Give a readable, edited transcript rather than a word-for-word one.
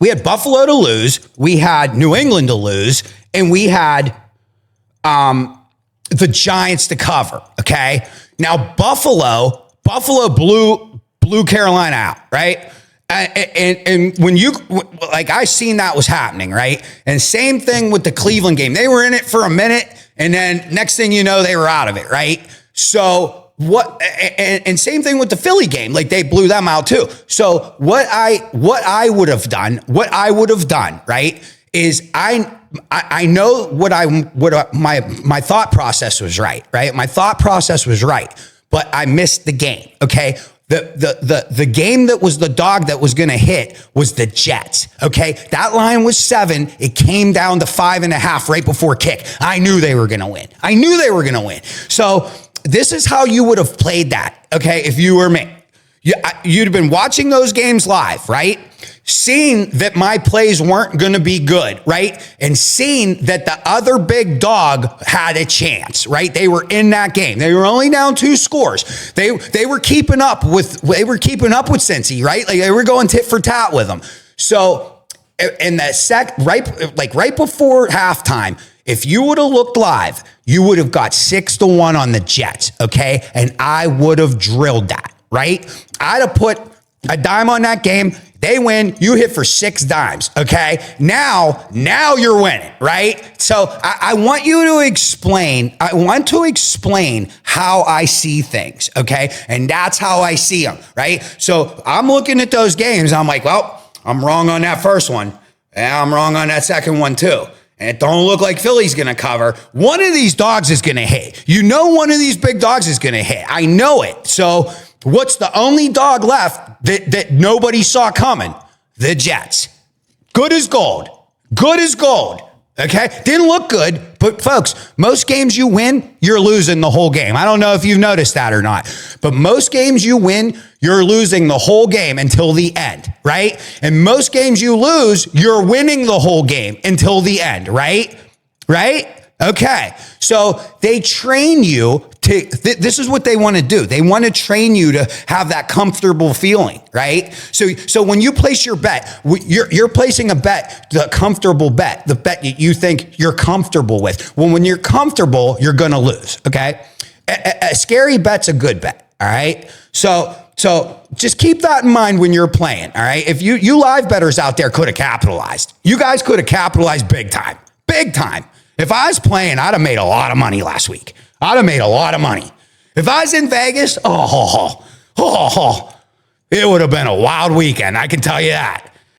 We had Buffalo to lose, we had New England to lose, and we had the Giants to cover. Okay. Now Buffalo blew Carolina out, right? And when you, like, I seen that was happening, right? And same thing with the Cleveland game. They were in it for a minute, and then next thing you know, they were out of it, right? So what, and same thing with the Philly game. Like, they blew them out too. So what I would have done, right, is I know my thought process was right? My thought process was right, but I missed the game, okay? The game that was the dog that was going to hit was the Jets. Okay. That line was 7. It came down to 5.5 right before kick. I knew they were going to win. So this is how you would have played that. Okay. If you were me, you'd have been watching those games live, right? Seeing that my plays weren't going to be good, right? And seeing that the other big dog had a chance, right? They were in that game. They were only down 2 scores. They were keeping up with Cincy, right? Like, they were going tit for tat with them. So in that right before halftime, if you would have looked live, you would have got 6-1 on the Jets, okay? And I would have drilled that, right? I'd have put a dime on that game. They win, you hit for 6 dimes, okay? Now you're winning, right? So I want to explain how I see things, okay? And that's how I see them, right? So I'm looking at those games, I'm like, well, I'm wrong on that first one, and I'm wrong on that second one too. And it don't look like Philly's going to cover. One of these dogs is going to hit. You know, one of these big dogs is going to hit. I know it. So what's the only dog left that nobody saw coming? The Jets. Good as gold. Okay? Didn't look good, but folks, most games you win, you're losing the whole game. I don't know if you've noticed that or not, but most games you win, you're losing the whole game until the end, right? And most games you lose, you're winning the whole game until the end, right? Okay. So they train you to, this is what they want to do. They want to train you to have that comfortable feeling, right? So when you place your bet, you're placing a bet, the comfortable bet, the bet that you think you're comfortable with. Well, when you're comfortable, you're going to lose, okay? A scary bet's a good bet, all right? So just keep that in mind when you're playing, all right? If you live bettors out there could have capitalized. You guys could have capitalized big time. If I was playing, I'd have made a lot of money last week. If I was in Vegas, it would have been a wild weekend. I can tell you that.